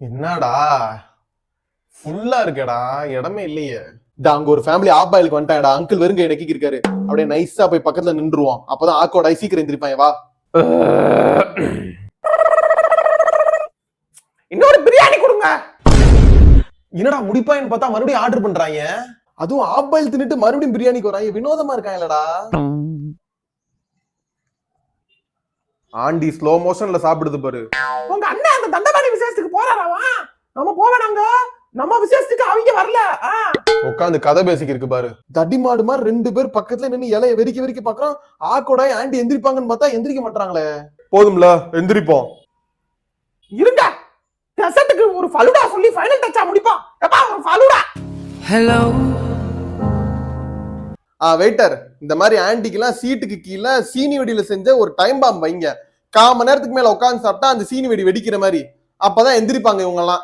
என்னடா ஃபுல்லா இருக்கேடா, இடமே இல்லையே. அங்க ஒரு ஃபேமிலி ஆப் பாயிலுக்கு வந்துட்டாடா. அங்கிள் வெறுங்க நெக்கிக்கு இருக்காரு. அப்படியே நைஸா போய் பக்கத்துல நின்றுவான். அப்பதான் ஆக்கோட சீக்கிரம் எந்திரிப்பான். வா, இன்னொரு பிரியாணி கொடுங்க. என்னடா முடிப்பான்னு பார்த்தா மறுபடியும் ஆர்டர் பண்றாங்க. அதுவும் ஆப் பாயில் தின்னுட்டு மறுபடியும் பிரியாணிக்கு வராங்க. வினோதமா இருக்காங்கடா. ஆண்டி ஸ்லோ மோஷன்ல சாப்பிடுது பாரு. உங்க அண்ணன் அந்த தண்டபாணி விசேஷத்துக்கு போறாராவா? நம்ம போவேனாங்க. நம்ம விசேஷத்துக்கு அவங்க வரல. உட்காந்து கதை பேசிக்கு இருக்கு பாரு. தடிமாடு மாதிரி 2 பேர் பக்கத்துல நின்னு இலைய வெறிக்க பாக்குறோம். ஆக்கோட ஆண்டி எந்திரிப்பாங்கன்னு பார்த்தா எந்திரிக்க மாட்டாங்களே. போதும்ல, எந்திரிப்போம். இருங்க, டெசர்ட்டுக்கு ஒரு ஃபலூடா சொல்லி ஃபைனல் டச்சா முடிப்போம். எப்பா ஒரு ஃபலூடா. ஹலோ. வெயிட்டர், இந்த மாதிரி ஆன்டிக்கெல்லாம் சீட்டுக்கு கீழே சீனி வெடியில செஞ்ச ஒரு டைம் பாம் வைங்க. 1/4 மணி நேரத்துக்கு மேல உட்காந்து சாப்பிட்டா அந்த சீனி வெடி வெடிக்கிற மாதிரி. அப்பதான் எந்திரிப்பாங்க இவங்க எல்லாம்.